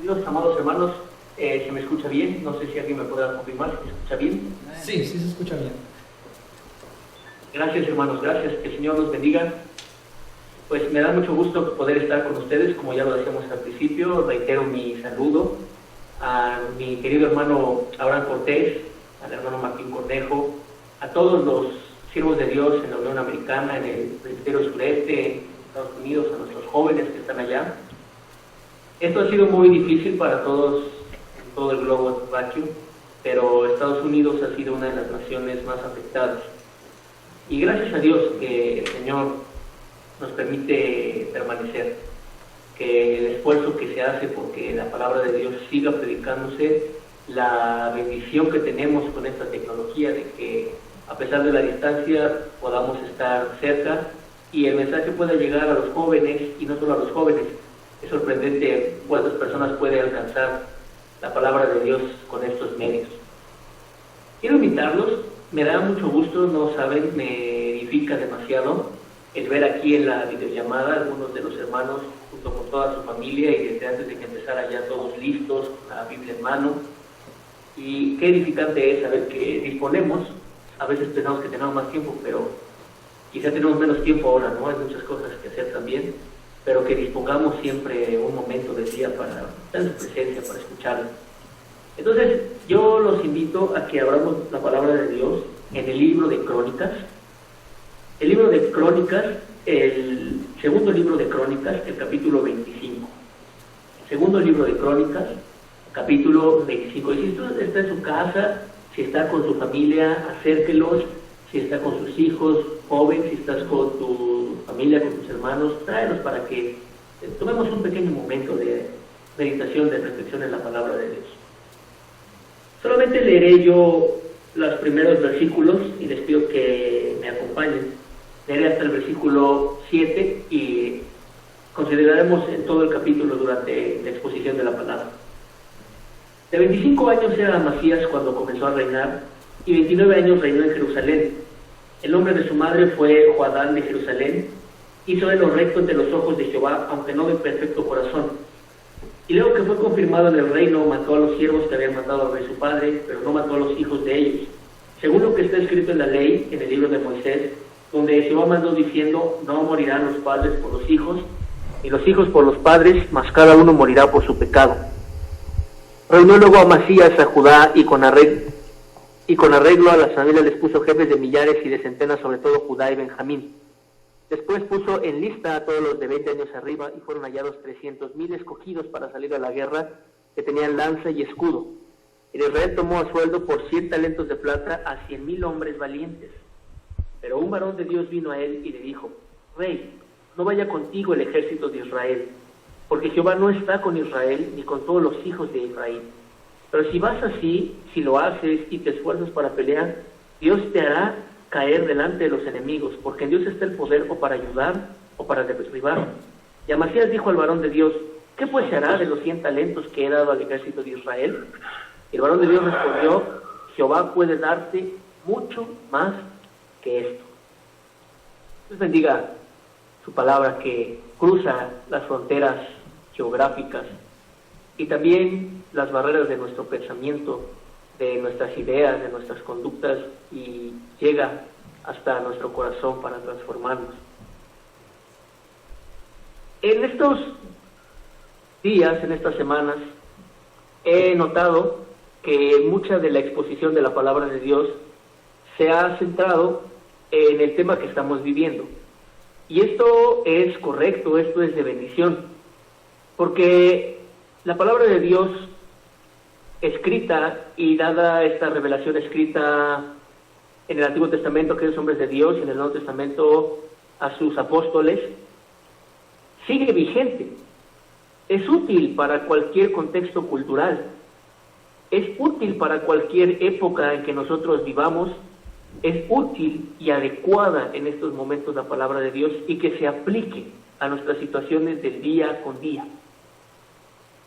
Dios, amados hermanos, ¿se me escucha bien? No sé si alguien me podrá confirmar si me escucha bien. Sí, sí se escucha bien. Gracias, hermanos, gracias. Que el Señor los bendiga. Pues me da mucho gusto poder estar con ustedes, como ya lo decíamos al principio. Reitero mi saludo a mi querido hermano Abraham Cortés, al hermano Martín Cornejo, a todos los siervos de Dios en la Unión Americana, en el Presbiterio Sureste, en Estados Unidos, a nuestros jóvenes que están allá. Esto ha sido muy difícil para todos, en todo el globo terráqueo, pero Estados Unidos ha sido una de las naciones más afectadas. Y gracias a Dios que el Señor nos permite permanecer, que el esfuerzo que se hace porque la palabra de Dios siga predicándose, la bendición que tenemos con esta tecnología de que a pesar de la distancia podamos estar cerca y el mensaje pueda llegar a los jóvenes, y no solo a los jóvenes. Es sorprendente cuántas personas puede alcanzar la palabra de Dios con estos medios. Quiero invitarlos, me da mucho gusto, no saben, me edifica demasiado el ver aquí en la videollamada algunos de los hermanos junto con toda su familia y desde antes de que empezara ya todos listos, con la Biblia en mano. Y qué edificante es saber que disponemos, a veces pensamos que tenemos más tiempo, pero quizá tenemos menos tiempo ahora, ¿no? Hay muchas cosas que hacer también, pero que dispongamos siempre un momento del día para estar en su presencia, para escucharlo. Entonces, yo los invito a que abramos la palabra de Dios en el libro de Crónicas. El libro de Crónicas, el segundo libro de Crónicas, el capítulo 25. Segundo libro de Crónicas, capítulo 25. Y si usted está en su casa, si está con su familia, acérquelos. Si está con sus hijos, joven, si estás con tu familia, con tus hermanos, tráelos para que tomemos un pequeño momento de meditación, de reflexión en la palabra de Dios. Solamente leeré yo los primeros versículos y les pido que me acompañen. Leeré hasta el versículo 7 y consideraremos en todo el capítulo durante la exposición de la palabra. De 25 años era Amasías cuando comenzó a reinar, y 29 años reinó en Jerusalén. El nombre de su madre fue Joadán de Jerusalén. Hizo él lo recto ante los ojos de Jehová, aunque no de perfecto corazón. Y luego que fue confirmado en el reino, mató a los siervos que habían matado al rey su padre, pero no mató a los hijos de ellos, según lo que está escrito en la ley, en el libro de Moisés, donde Jehová mandó diciendo: no morirán los padres por los hijos, ni los hijos por los padres, mas cada uno morirá por su pecado. Reunió luego Amasías a Judá y con arreglo a las familias les puso jefes de millares y de centenas, sobre todo Judá y Benjamín. Después puso en lista a todos los de 20 años arriba, y fueron hallados 300,000 escogidos para salir a la guerra, que tenían lanza y escudo. Y Israel tomó a sueldo por 100 talentos de plata a 100,000 hombres valientes. Pero un varón de Dios vino a él y le dijo: Rey, no vaya contigo el ejército de Israel, porque Jehová no está con Israel ni con todos los hijos de Israel. Pero si vas así, si lo haces y te esfuerzas para pelear, Dios te hará caer delante de los enemigos, porque en Dios está el poder o para ayudar o para derribar. Y Amasías dijo al varón de Dios: ¿qué pues se hará de los 100 talentos que he dado al ejército de Israel? Y el varón de Dios respondió: Jehová puede darte mucho más que esto. Dios bendiga su palabra que cruza las fronteras geográficas y también las barreras de nuestro pensamiento, de nuestras ideas, de nuestras conductas, y llega hasta nuestro corazón para transformarnos. En estos días, en estas semanas, he notado que mucha de la exposición de la palabra de Dios se ha centrado en el tema que estamos viviendo. Y esto es correcto, esto es de bendición, porque la palabra de Dios escrita y dada esta revelación escrita en el Antiguo Testamento a aquellos hombres de Dios y en el Nuevo Testamento a sus apóstoles, sigue vigente. Es útil para cualquier contexto cultural, es útil para cualquier época en que nosotros vivamos, es útil y adecuada en estos momentos la palabra de Dios y que se aplique a nuestras situaciones del día con día.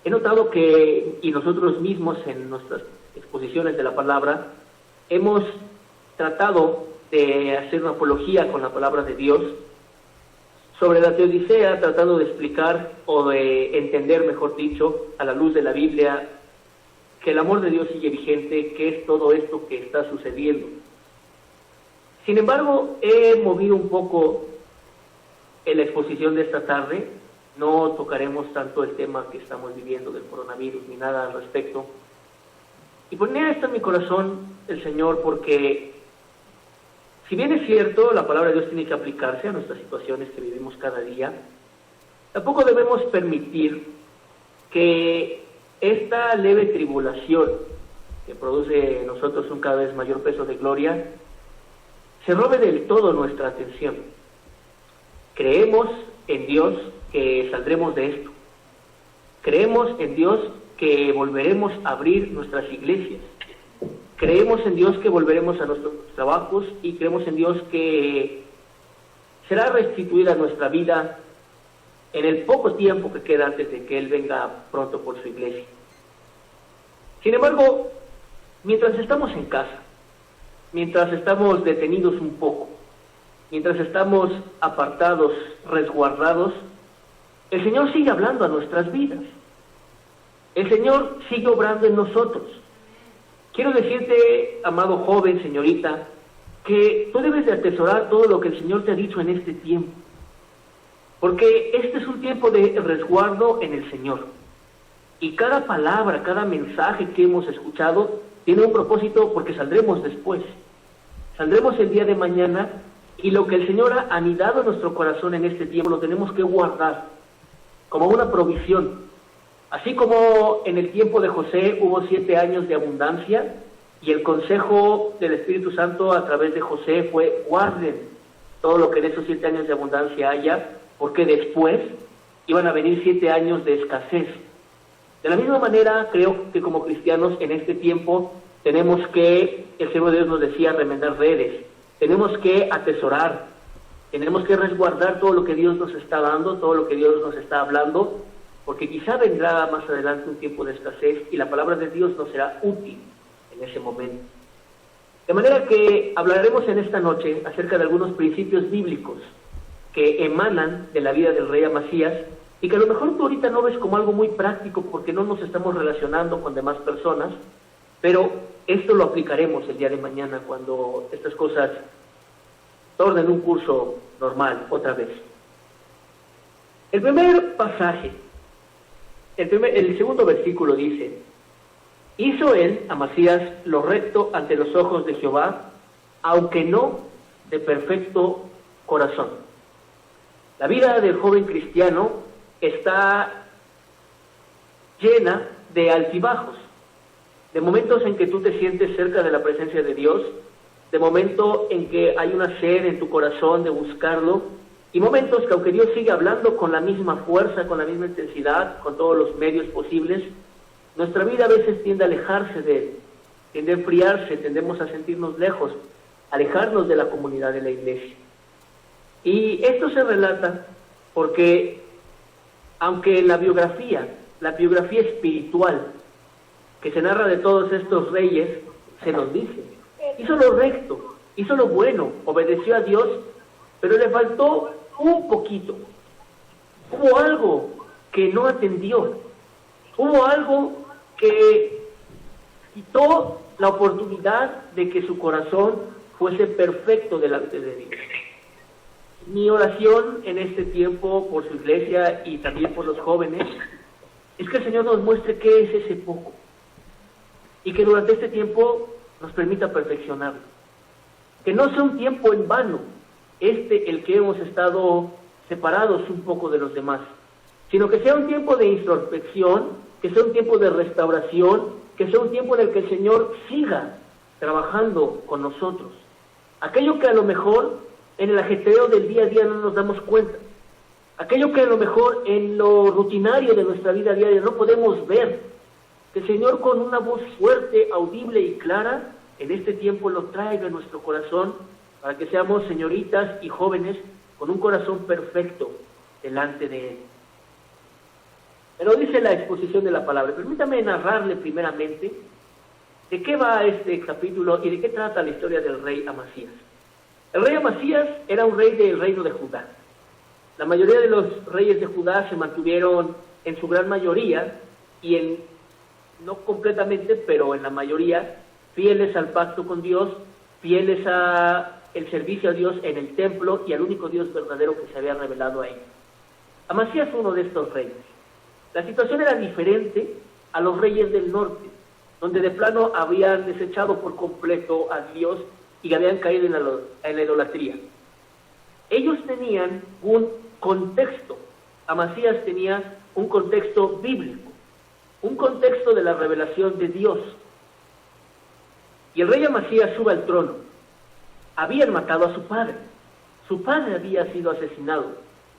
He notado que, y nosotros mismos en nuestras exposiciones de la palabra, hemos tratado de hacer una apología con la palabra de Dios sobre la Teodicea, tratando de explicar o de entender, mejor dicho, a la luz de la Biblia, que el amor de Dios sigue vigente, que es todo esto que está sucediendo. Sin embargo, he movido un poco en la exposición de esta tarde. No tocaremos tanto el tema que estamos viviendo del coronavirus ni nada al respecto. Y ponía esto en mi corazón el Señor porque, si bien es cierto, la palabra de Dios tiene que aplicarse a nuestras situaciones que vivimos cada día, tampoco debemos permitir que esta leve tribulación que produce en nosotros un cada vez mayor peso de gloria se robe del todo nuestra atención. Creemos en Dios que saldremos de esto. Creemos en Dios que volveremos a abrir nuestras iglesias. Creemos en Dios que volveremos a nuestros trabajos y creemos en Dios que será restituida nuestra vida en el poco tiempo que queda antes de que Él venga pronto por su iglesia. Sin embargo, mientras estamos en casa, mientras estamos detenidos un poco, mientras estamos apartados, resguardados, el Señor sigue hablando a nuestras vidas. El Señor sigue obrando en nosotros. Quiero decirte, amado joven, señorita, que tú debes de atesorar todo lo que el Señor te ha dicho en este tiempo. Porque este es un tiempo de resguardo en el Señor. Y cada palabra, cada mensaje que hemos escuchado tiene un propósito porque saldremos después. Saldremos el día de mañana y lo que el Señor ha anidado en nuestro corazón en este tiempo lo tenemos que guardar como una provisión. Así como en el tiempo de José hubo 7 años de abundancia y el consejo del Espíritu Santo a través de José fue: guarden todo lo que en esos 7 años de abundancia haya, porque después iban a venir 7 años de escasez. De la misma manera, creo que como cristianos en este tiempo tenemos que, el Señor de Dios nos decía, remendar redes. Tenemos que atesorar, tenemos que resguardar todo lo que Dios nos está dando, todo lo que Dios nos está hablando, porque quizá vendrá más adelante un tiempo de escasez y la palabra de Dios nos será útil en ese momento. De manera que hablaremos en esta noche acerca de algunos principios bíblicos que emanan de la vida del rey Amasías y que a lo mejor tú ahorita no ves como algo muy práctico porque no nos estamos relacionando con demás personas, pero esto lo aplicaremos el día de mañana cuando estas cosas tornen un curso normal otra vez. El primer pasaje, el segundo versículo dice: hizo él, Amasías, lo recto ante los ojos de Jehová, aunque no de perfecto corazón. La vida del joven cristiano está llena de altibajos, de momentos en que tú te sientes cerca de la presencia de Dios, de momentos en que hay una sed en tu corazón de buscarlo, y momentos que aunque Dios sigue hablando con la misma fuerza, con la misma intensidad, con todos los medios posibles, nuestra vida a veces tiende a alejarse de Él, tiende a enfriarse, tendemos a sentirnos lejos, alejarnos de la comunidad de la iglesia. Y esto se relata porque, aunque la biografía espiritual que se narra de todos estos reyes, se nos dice: hizo lo recto, hizo lo bueno, obedeció a Dios, pero le faltó un poquito. Hubo algo que no atendió, hubo algo que quitó la oportunidad de que su corazón fuese perfecto delante de Dios. Mi oración en este tiempo por su iglesia y también por los jóvenes es que el Señor nos muestre qué es ese poco y que durante este tiempo nos permita perfeccionarlo. Que no sea un tiempo en vano el que hemos estado separados un poco de los demás, sino que sea un tiempo de introspección, que sea un tiempo de restauración, que sea un tiempo en el que el Señor siga trabajando con nosotros. Aquello que a lo mejor en el ajetreo del día a día no nos damos cuenta, aquello que a lo mejor en lo rutinario de nuestra vida diaria no podemos ver, que el Señor con una voz fuerte, audible y clara en este tiempo lo traiga a nuestro corazón, para que seamos señoritas y jóvenes con un corazón perfecto delante de Él. Pero dice la exposición de la palabra. Permítame narrarle primeramente de qué va este capítulo y de qué trata la historia del rey Amasías. El rey Amasías era un rey del reino de Judá. La mayoría de los reyes de Judá se mantuvieron en su gran mayoría y no completamente, pero en la mayoría, fieles al pacto con Dios, fieles a el servicio a Dios en el templo y al único Dios verdadero que se había revelado a ellos. Amasías fue uno de estos reyes. La situación era diferente a los reyes del norte, donde de plano habían desechado por completo a Dios y habían caído en la idolatría. Ellos tenían un contexto. Amasías tenía un contexto bíblico, un contexto de la revelación de Dios. Y el rey Amasías sube al trono. Habían matado a su padre. Su padre había sido asesinado.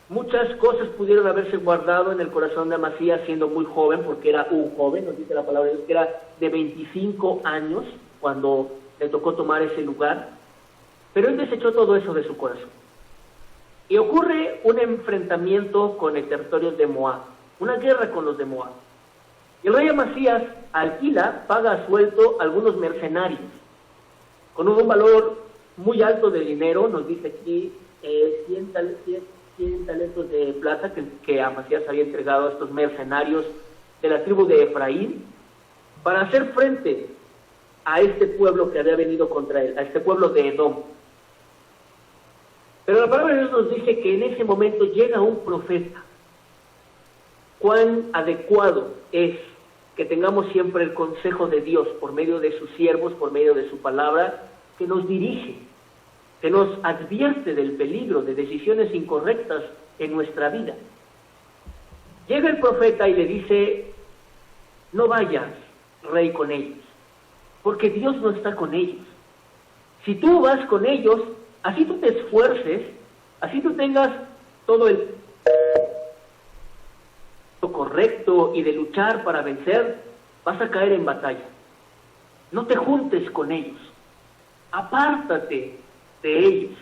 Muchas cosas pudieron haberse guardado en el corazón de Amasías siendo muy joven, porque era un joven, nos dice la palabra de Dios, que era de 25 años cuando le tocó tomar ese lugar. Pero él desechó todo eso de su corazón. Y ocurre un enfrentamiento con el territorio de Moab, una guerra con los de Moab. Y el rey Amasías paga a sueldo a algunos mercenarios, con un valor muy alto de dinero, nos dice aquí 100 talentos de plata que Amasías había entregado a estos mercenarios de la tribu de Efraín, para hacer frente a este pueblo que había venido contra él, a este pueblo de Edom. Pero la palabra de Dios nos dice que en ese momento llega un profeta. Cuán adecuado es que tengamos siempre el consejo de Dios por medio de sus siervos, por medio de su palabra, que nos dirige, que nos advierte del peligro de decisiones incorrectas en nuestra vida. Llega el profeta y le dice: no vayas, rey, con ellos, porque Dios no está con ellos. Si tú vas con ellos, así tú te esfuerces, así tú tengas todo el correcto y de luchar para vencer, vas a caer en batalla. No te juntes con ellos, apártate de ellos.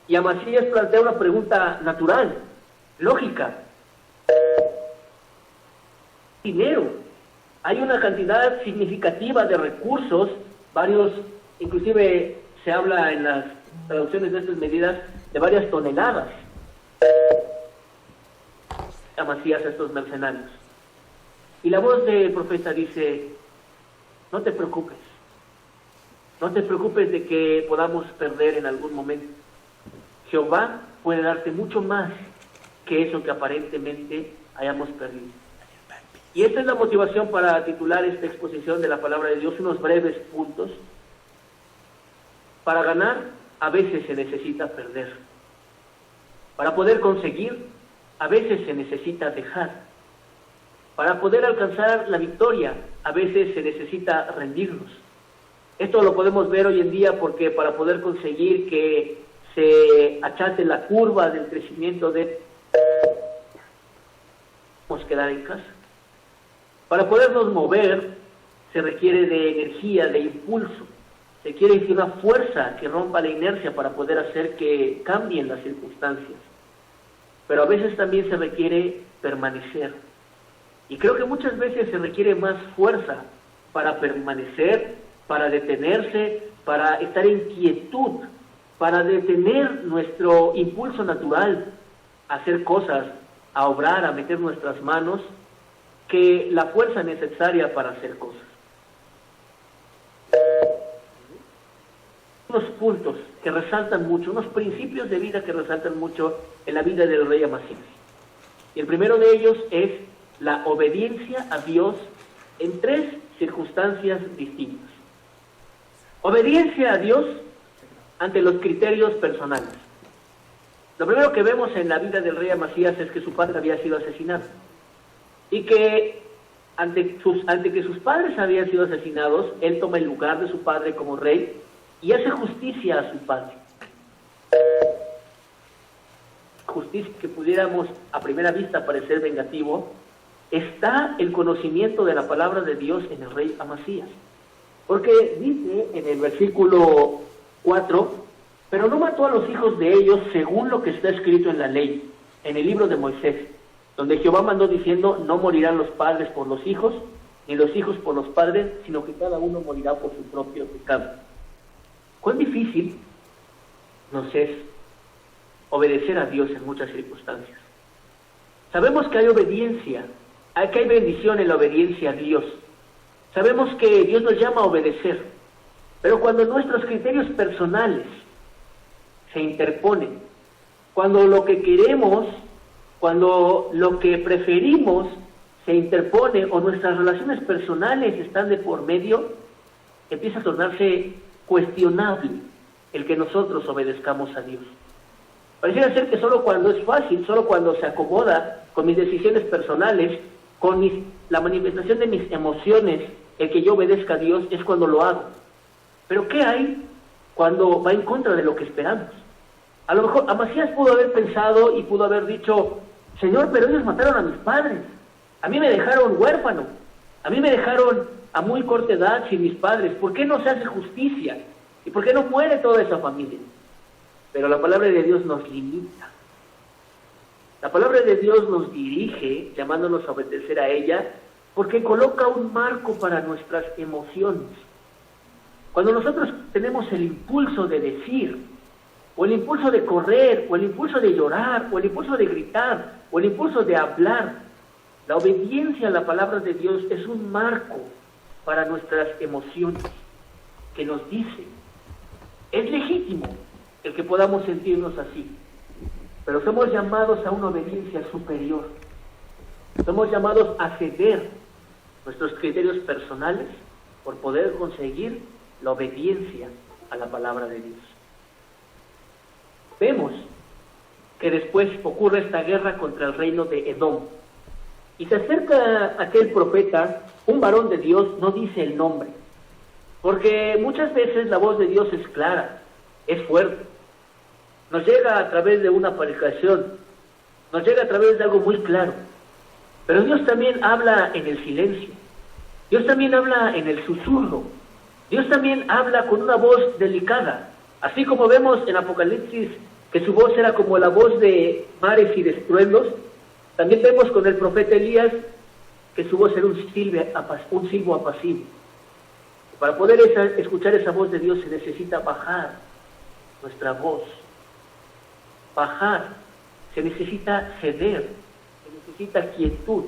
Y Amasías plantea una pregunta natural, lógica. Dinero. Hay una cantidad significativa de recursos, varios, inclusive se habla en las traducciones de estas medidas de varias toneladas. Amasías a estos mercenarios. Y la voz del profeta dice: no te preocupes. No te preocupes de que podamos perder en algún momento. Jehová puede darte mucho más que eso que aparentemente hayamos perdido. Y esta es la motivación para titular esta exposición de la palabra de Dios, unos breves puntos. Para ganar, a veces se necesita perder. Para poder conseguir, a veces se necesita dejar. Para poder alcanzar la victoria, a veces se necesita rendirnos. Esto lo podemos ver hoy en día porque para poder conseguir que se achate la curva del crecimiento tenemos que quedar en casa. Para podernos mover se requiere de energía, de impulso. Se requiere una fuerza que rompa la inercia para poder hacer que cambien las circunstancias. Pero a veces también se requiere permanecer. Y creo que muchas veces se requiere más fuerza para permanecer, para detenerse, para estar en quietud, para detener nuestro impulso natural a hacer cosas, a obrar, a meter nuestras manos, que la fuerza necesaria para hacer cosas. Unos puntos que resaltan mucho, unos principios de vida que resaltan mucho en la vida del rey Amasías. Y el primero de ellos es la obediencia a Dios en tres circunstancias distintas. Obediencia a Dios ante los criterios personales. Lo primero que vemos en la vida del rey Amasías es que su padre había sido asesinado. Y que ante que sus padres habían sido asesinados, él toma el lugar de su padre como rey y hace justicia a su padre. Justicia que pudiéramos a primera vista parecer vengativo, está el conocimiento de la palabra de Dios en el rey Amasías. Porque dice en el versículo 4, pero no mató a los hijos de ellos según lo que está escrito en la ley, en el libro de Moisés, donde Jehová mandó diciendo: no morirán los padres por los hijos, ni los hijos por los padres, sino que cada uno morirá por su propio pecado. ¿Cuán difícil nos es obedecer a Dios en muchas circunstancias. Sabemos que hay obediencia, que hay bendición en la obediencia a Dios. Sabemos que Dios nos llama a obedecer, pero cuando nuestros criterios personales se interponen, cuando lo que queremos, cuando lo que preferimos se interpone o nuestras relaciones personales están de por medio, empieza a tornarse cuestionable el que nosotros obedezcamos a Dios. Pareciera ser que solo cuando es fácil, solo cuando se acomoda con mis decisiones personales, con la manifestación de mis emociones, el que yo obedezca a Dios es cuando lo hago. Pero ¿qué hay cuando va en contra de lo que esperamos? A lo mejor Amasías pudo haber pensado y pudo haber dicho, Señor, pero ellos mataron a mis padres, a mí me dejaron huérfano, a mí me dejaron a muy corta edad sin mis padres, ¿por qué no se hace justicia? ¿Y por qué no muere toda esa familia? Pero la palabra de Dios nos limita. La palabra de Dios nos dirige, llamándonos a obedecer a ella, porque coloca un marco para nuestras emociones. Cuando nosotros tenemos el impulso de decir, o el impulso de correr, o el impulso de llorar, o el impulso de gritar, o el impulso de hablar, la obediencia a la palabra de Dios es un marco para nuestras emociones, que nos dice, es legítimo el que podamos sentirnos así, pero somos llamados a una obediencia superior. Somos llamados a ceder nuestros criterios personales por poder conseguir la obediencia a la palabra de Dios. Vemos que después ocurre esta guerra contra el reino de Edom, y se acerca aquel profeta, un varón de Dios, no dice el nombre, porque muchas veces la voz de Dios es clara, es fuerte, nos llega a través de una aparición, nos llega a través de algo muy claro, pero Dios también habla en el silencio, Dios también habla en el susurro, Dios también habla con una voz delicada, así como vemos en Apocalipsis que su voz era como la voz de mares y de estruendos. También vemos con el profeta Elías que su voz era un silbo apacible. Para poder escuchar esa voz de Dios se necesita bajar nuestra voz, se necesita ceder, se necesita quietud.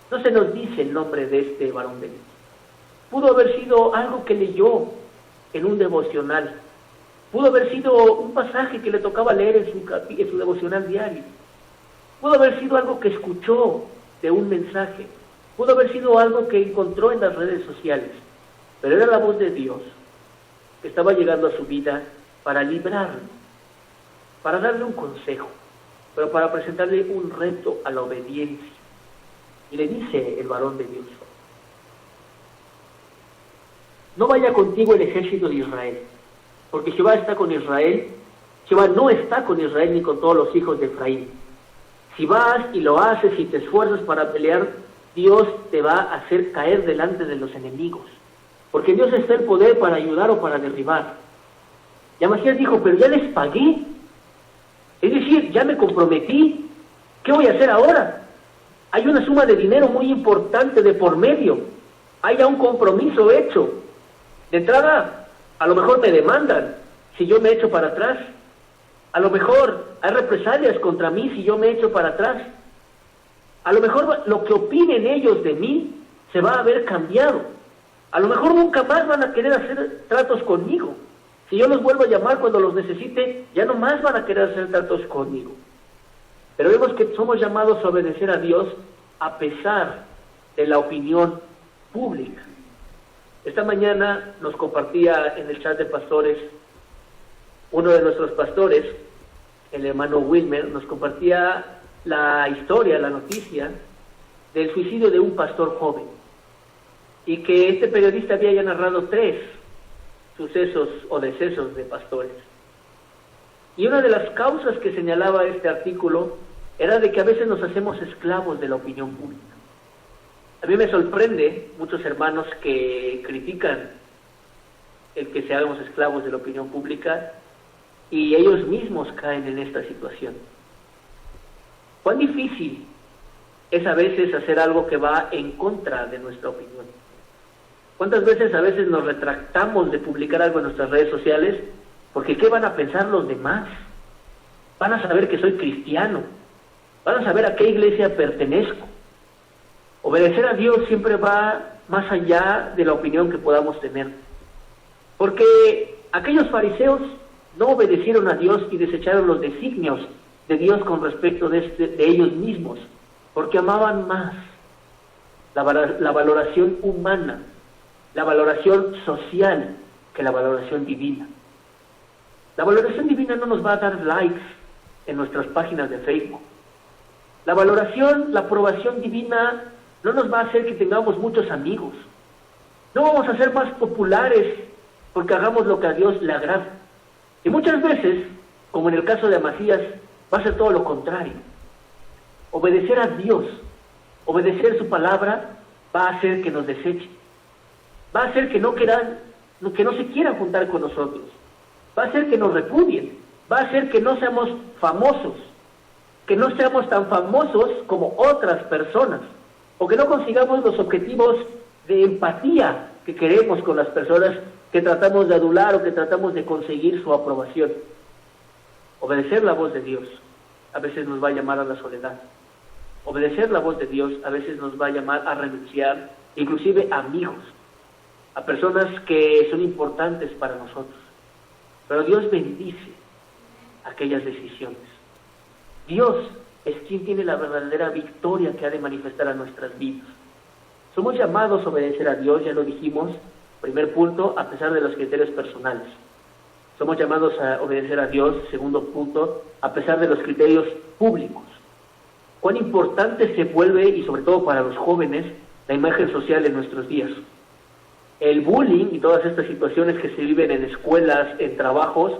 No se nos dice el nombre de este varón de Dios. Pudo haber sido algo que leyó en un devocional, pudo haber sido un pasaje que le tocaba leer en su devocional diario, pudo haber sido algo que escuchó de un mensaje, pudo haber sido algo que encontró en las redes sociales, pero era la voz de Dios que estaba llegando a su vida para librarlo, para darle un consejo, pero para presentarle un reto a la obediencia. Y le dice el varón de Dios, no vaya contigo el ejército de Israel, porque Jehová está con Israel. Jehová no está con Israel ni con todos los hijos de Efraín. Si vas y lo haces y te esfuerzas para pelear, Dios te va a hacer caer delante de los enemigos, porque Dios está en poder para ayudar o para derribar. Y Amasías dijo, pero ya les pagué, es decir, ya me comprometí, ¿qué voy a hacer ahora? Hay una suma de dinero muy importante de por medio, hay ya un compromiso hecho. De entrada, a lo mejor me demandan si yo me echo para atrás, a lo mejor hay represalias contra mí si yo me echo para atrás, a lo mejor lo que opinen ellos de mí se va a ver cambiado, a lo mejor nunca más van a querer hacer tratos conmigo, si yo los vuelvo a llamar cuando los necesite, ya no más van a querer hacer tratos conmigo. Pero vemos que somos llamados a obedecer a Dios a pesar de la opinión pública. Esta mañana nos compartía en el chat de pastores, uno de nuestros pastores, el hermano Wilmer, nos compartía la historia, la noticia del suicidio de un pastor joven, y que este periodista había ya narrado 3 sucesos o decesos de pastores. Y una de las causas que señalaba este artículo era de que a veces nos hacemos esclavos de la opinión pública. A mí me sorprende muchos hermanos que critican el que seamos esclavos de la opinión pública y ellos mismos caen en esta situación. ¿Cuán difícil es a veces hacer algo que va en contra de nuestra opinión? ¿Cuántas veces a veces nos retractamos de publicar algo en nuestras redes sociales porque qué van a pensar los demás? van a saber que soy cristiano, van a saber a qué iglesia pertenezco. Obedecer a Dios siempre va más allá de la opinión que podamos tener, porque aquellos fariseos no obedecieron a Dios y desecharon los designios de Dios con respecto de ellos mismos, porque amaban más la valoración humana, la valoración social, que la valoración divina. La valoración divina no nos va a dar likes en nuestras páginas de Facebook. La valoración, la aprobación divina no nos va a hacer que tengamos muchos amigos. No vamos a ser más populares porque hagamos lo que a Dios le agrada. Y muchas veces, como en el caso de Amasías, va a ser todo lo contrario. Obedecer a Dios, obedecer su palabra, va a hacer que nos desechen. Va a hacer que no se quieran juntar con nosotros. Va a hacer que nos repudien. Va a hacer que no seamos famosos, que no seamos tan famosos como otras personas, o que no consigamos los objetivos de empatía que queremos con las personas que tratamos de adular o que tratamos de conseguir su aprobación. Obedecer la voz de Dios a veces nos va a llamar a la soledad. Obedecer la voz de Dios a veces nos va a llamar a renunciar, inclusive a amigos, a personas que son importantes para nosotros. Pero Dios bendice aquellas decisiones. Dios es quien tiene la verdadera victoria que ha de manifestar a nuestras vidas. Somos llamados a obedecer a Dios, ya lo dijimos, primer punto, a pesar de los criterios personales. Somos llamados a obedecer a Dios, segundo punto, a pesar de los criterios públicos. Cuán importante se vuelve, y sobre todo para los jóvenes, la imagen social en nuestros días. El bullying y todas estas situaciones que se viven en escuelas, en trabajos,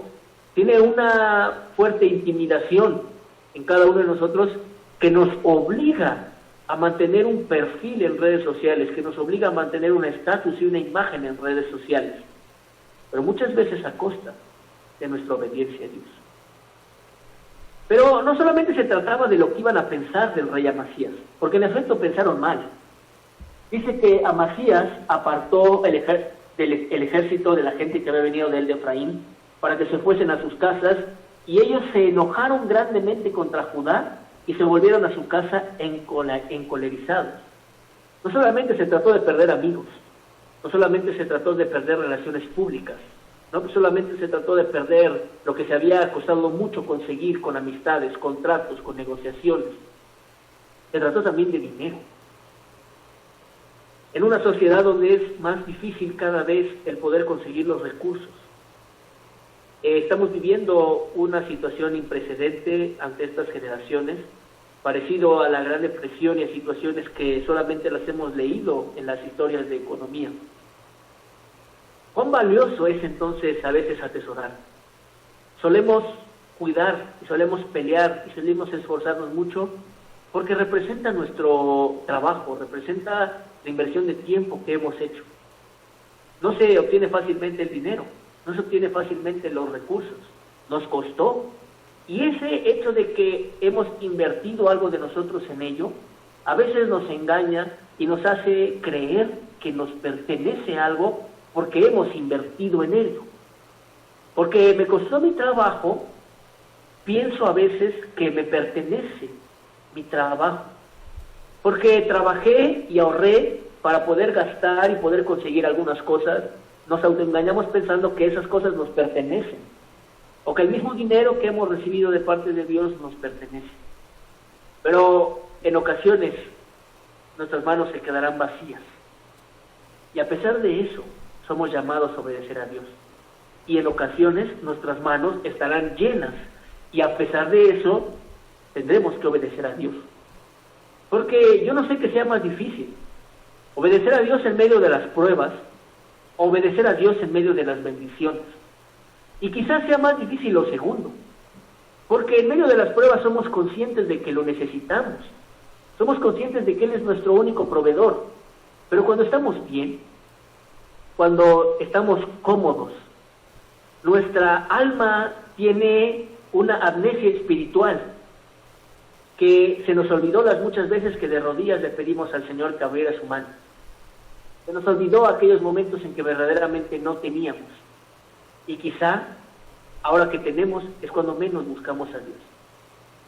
tiene una fuerte intimidación en cada uno de nosotros que nos obliga a mantener un perfil en redes sociales, que nos obliga a mantener un estatus y una imagen en redes sociales, pero muchas veces a costa de nuestra obediencia a Dios. Pero no solamente se trataba de lo que iban a pensar del rey Amasías, porque en efecto pensaron mal. Dice que Amasías apartó el ejército de la gente que había venido de él de Efraín para que se fuesen a sus casas, y ellos se enojaron grandemente contra Judá y se volvieron a su casa encolerizados. No solamente se trató de perder amigos, no solamente se trató de perder relaciones públicas, no solamente se trató de perder lo que se había costado mucho conseguir con amistades, contratos, con negociaciones, se trató también de dinero. En una sociedad donde es más difícil cada vez el poder conseguir los recursos, estamos viviendo una situación imprecedente ante estas generaciones, parecido a la Gran Depresión y a situaciones que solamente las hemos leído en las historias de economía. ¿Cuán valioso es entonces a veces atesorar? Solemos cuidar y solemos pelear y solemos esforzarnos mucho porque representa nuestro trabajo, representa la inversión de tiempo que hemos hecho. No se obtiene fácilmente el dinero, no se obtiene fácilmente los recursos, nos costó. Y ese hecho de que hemos invertido algo de nosotros en ello, a veces nos engaña y nos hace creer que nos pertenece algo porque hemos invertido en ello. Porque me costó mi trabajo, pienso a veces que me pertenece mi trabajo. Porque trabajé y ahorré para poder gastar y poder conseguir algunas cosas, nos autoengañamos pensando que esas cosas nos pertenecen, o que el mismo dinero que hemos recibido de parte de Dios nos pertenece. Pero en ocasiones nuestras manos se quedarán vacías, y a pesar de eso somos llamados a obedecer a Dios, y en ocasiones nuestras manos estarán llenas, y a pesar de eso tendremos que obedecer a Dios. Porque yo no sé qué sea más difícil, obedecer a Dios en medio de las pruebas, o obedecer a Dios en medio de las bendiciones. Y quizás sea más difícil lo segundo, porque en medio de las pruebas somos conscientes de que lo necesitamos, somos conscientes de que Él es nuestro único proveedor, pero cuando estamos bien, cuando estamos cómodos, nuestra alma tiene una amnesia espiritual, que se nos olvidó las muchas veces que de rodillas le pedimos al Señor que abriera su mano. Se nos olvidó aquellos momentos en que verdaderamente no teníamos. Y quizá ahora que tenemos, es cuando menos buscamos a Dios.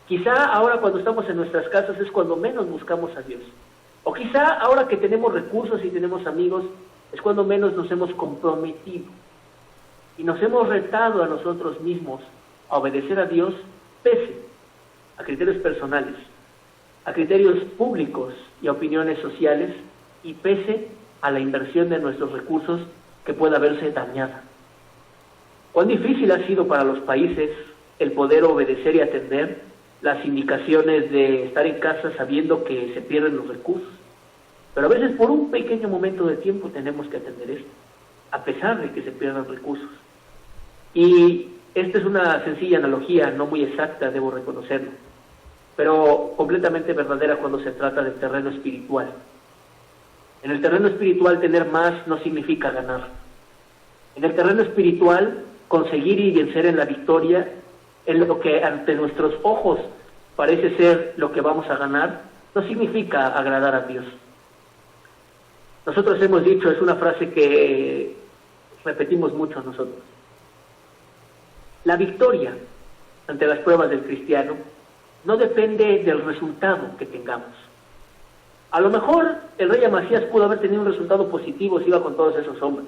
Quizá ahora cuando estamos en nuestras casas es cuando menos buscamos a Dios. O quizá ahora que tenemos recursos y tenemos amigos, es cuando menos nos hemos comprometido. Y nos hemos retado a nosotros mismos a obedecer a Dios, pese a criterios personales, a criterios públicos y a opiniones sociales, y pese a la inversión de nuestros recursos que pueda verse dañada. Cuán difícil ha sido para los países el poder obedecer y atender las indicaciones de estar en casa sabiendo que se pierden los recursos. Pero a veces por un pequeño momento de tiempo tenemos que atender esto, a pesar de que se pierdan recursos. Y esta es una sencilla analogía, no muy exacta, debo reconocerlo, pero completamente verdadera cuando se trata del terreno espiritual. En el terreno espiritual tener más no significa ganar. En el terreno espiritual conseguir y vencer en la victoria, en lo que ante nuestros ojos parece ser lo que vamos a ganar, no significa agradar a Dios. Nosotros hemos dicho, es una frase que repetimos mucho nosotros: la victoria ante las pruebas del cristiano no depende del resultado que tengamos. A lo mejor el rey Amasías pudo haber tenido un resultado positivo si iba con todos esos hombres.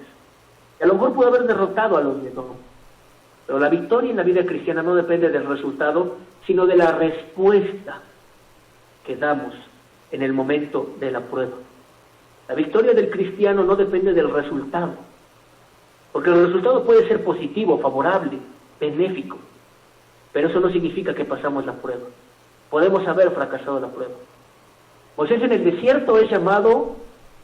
Y a lo mejor pudo haber derrotado a los de Edom. Pero la victoria en la vida cristiana no depende del resultado, sino de la respuesta que damos en el momento de la prueba. La victoria del cristiano no depende del resultado, porque el resultado puede ser positivo, favorable, benéfico, pero eso no significa que pasamos la prueba. Podemos haber fracasado la prueba. Moisés en el desierto es llamado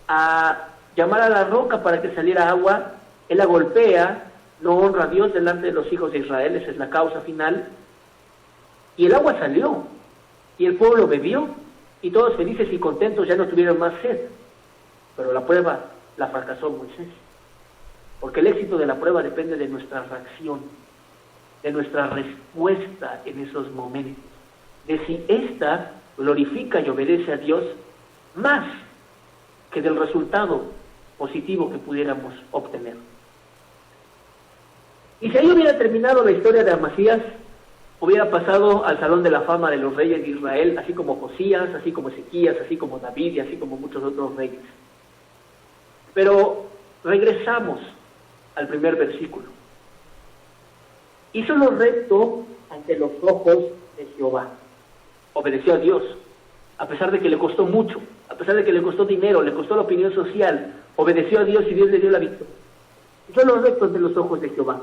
a llamar a la roca para que saliera agua. Él la golpea, no honra a Dios delante de los hijos de Israel, esa es la causa final. Y el agua salió, y el pueblo bebió, y todos felices y contentos, ya no tuvieron más sed. Pero la prueba la fracasó Moisés, porque el éxito de la prueba depende de nuestra reacción, de nuestra respuesta en esos momentos, de si ésta glorifica y obedece a Dios más que del resultado positivo que pudiéramos obtener. Y si ahí hubiera terminado la historia de Amasías, hubiera pasado al Salón de la Fama de los reyes de Israel, así como Josías, así como Ezequías, así como David y así como muchos otros reyes. Pero regresamos al primer versículo. Hizo lo recto ante los ojos de Jehová. Obedeció a Dios, a pesar de que le costó mucho, a pesar de que le costó dinero, le costó la opinión social. Obedeció a Dios y Dios le dio la victoria. Hizo lo recto ante los ojos de Jehová,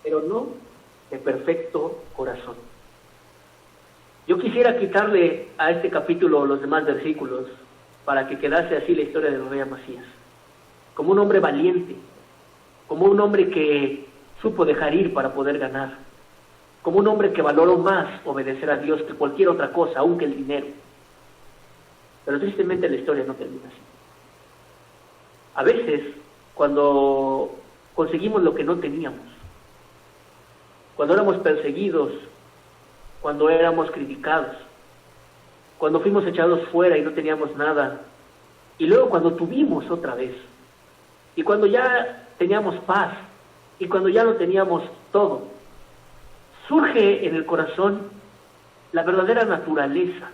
pero no de perfecto corazón. Yo quisiera quitarle a este capítulo los demás versículos para que quedase así la historia del rey Amasías, como un hombre valiente, como un hombre que supo dejar ir para poder ganar, como un hombre que valoró más obedecer a Dios que cualquier otra cosa, aunque el dinero. Pero tristemente la historia no termina así. A veces, cuando conseguimos lo que no teníamos, cuando éramos perseguidos, cuando éramos criticados, cuando fuimos echados fuera y no teníamos nada, y luego cuando tuvimos otra vez, y cuando ya teníamos paz, y cuando ya lo teníamos todo, surge en el corazón la verdadera naturaleza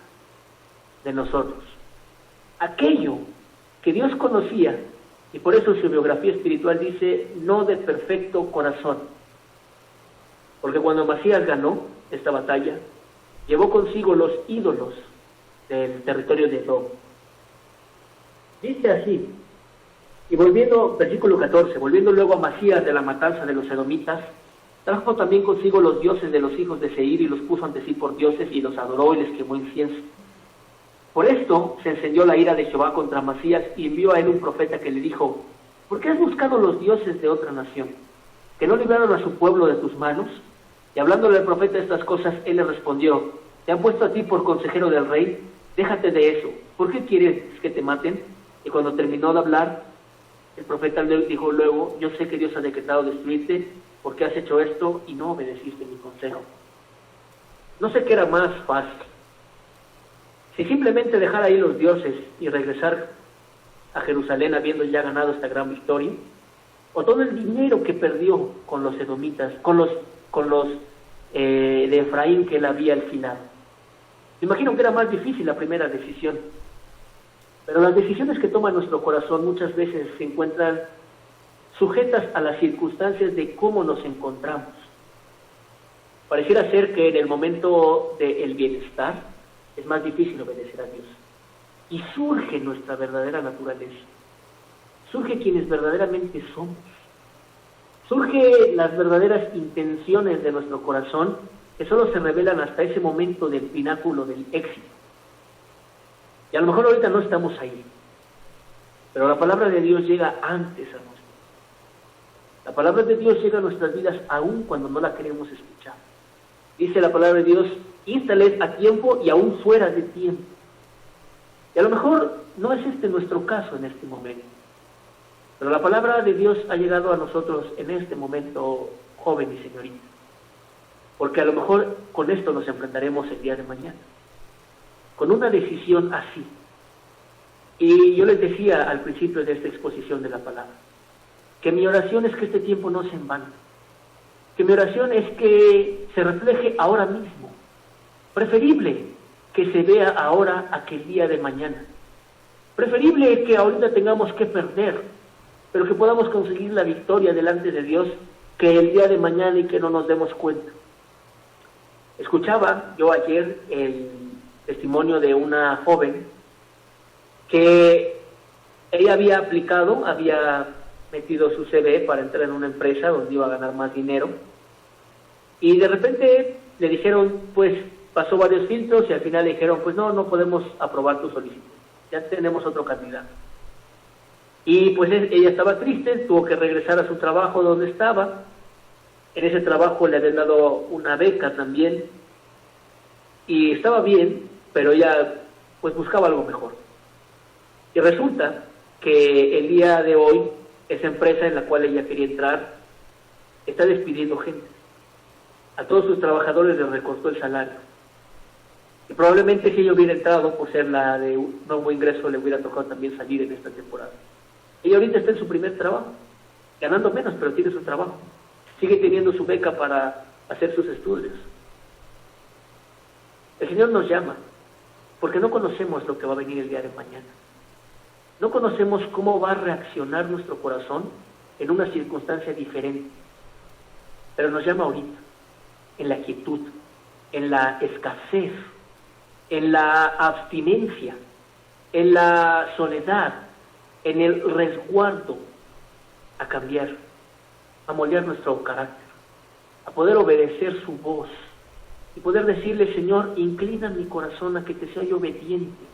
de nosotros, aquello que Dios conocía, y por eso su biografía espiritual dice, no de perfecto corazón, porque cuando Amasías ganó esta batalla, llevó consigo los ídolos del territorio de Edom. Dice así, y volviendo, versículo 14, volviendo luego a Amasías de la matanza de los edomitas, trajo también consigo los dioses de los hijos de Seir y los puso ante sí por dioses y los adoró y les quemó incienso. Por esto se encendió la ira de Jehová contra Amasías y envió a él un profeta que le dijo, ¿por qué has buscado los dioses de otra nación, que no libraron a su pueblo de tus manos? Y hablándole al profeta estas cosas, él le respondió, ¿te han puesto a ti por consejero del rey? Déjate de eso, ¿por qué quieres que te maten? Y cuando terminó de hablar, el profeta le dijo luego, yo sé que Dios ha decretado destruirte, porque has hecho esto y no obedeciste mi consejo. No sé qué era más fácil, si simplemente dejar ahí los dioses y regresar a Jerusalén habiendo ya ganado esta gran victoria, o todo el dinero que perdió con los edomitas, con los de Efraín que él había alquilado. Me imagino que era más difícil la primera decisión, pero las decisiones que toma nuestro corazón muchas veces se encuentran sujetas a las circunstancias de cómo nos encontramos. Pareciera ser que en el momento del bienestar es más difícil obedecer a Dios. Y surge nuestra verdadera naturaleza. Surge quienes verdaderamente somos. Surge las verdaderas intenciones de nuestro corazón que solo se revelan hasta ese momento del pináculo del éxito. Y a lo mejor ahorita no estamos ahí, pero la palabra de Dios llega antes a nosotros. La palabra de Dios llega a nuestras vidas aún cuando no la queremos escuchar. Dice la palabra de Dios, instales a tiempo y aún fuera de tiempo. Y a lo mejor no es este nuestro caso en este momento, pero la palabra de Dios ha llegado a nosotros en este momento, joven y señorita, porque a lo mejor con esto nos enfrentaremos el día de mañana, con una decisión así. Y yo les decía al principio de esta exposición de la palabra, que mi oración es que este tiempo no se en vano, que mi oración es que se refleje ahora mismo, preferible que se vea ahora a que el día de mañana, preferible que ahorita tengamos que perder, pero que podamos conseguir la victoria delante de Dios, que el día de mañana y que no nos demos cuenta. Escuchaba yo ayer el testimonio de una joven que ella había aplicado, había metido su CV para entrar en una empresa donde iba a ganar más dinero, y de repente le dijeron, pues pasó varios filtros y al final le dijeron, pues no podemos aprobar tu solicitud, ya tenemos otro candidato. Y pues ella estaba triste, tuvo que regresar a su trabajo donde estaba. En ese trabajo le habían dado una beca también y estaba bien, pero ella pues buscaba algo mejor. Y resulta que el día de hoy esa empresa en la cual ella quería entrar está despidiendo gente. A todos sus trabajadores les recortó el salario. Y probablemente si ella hubiera entrado, por ser la de un nuevo ingreso, le hubiera tocado también salir en esta temporada. Ella ahorita está en su primer trabajo, ganando menos, pero tiene su trabajo. Sigue teniendo su beca para hacer sus estudios. El Señor nos llama, porque no conocemos lo que va a venir el día de mañana. No conocemos cómo va a reaccionar nuestro corazón en una circunstancia diferente. Pero nos llama ahorita, en la quietud, en la escasez, en la abstinencia, en la soledad, en el resguardo, a cambiar, a moldear nuestro carácter, a poder obedecer su voz y poder decirle, Señor, inclina mi corazón a que te sea obediente,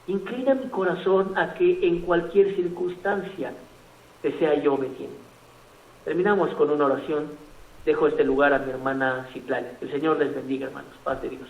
inclina mi corazón a que en cualquier circunstancia te sea yo obediente. Terminamos con una oración. Dejo este lugar a mi hermana Citlali. El Señor les bendiga, hermanos. Paz de Dios.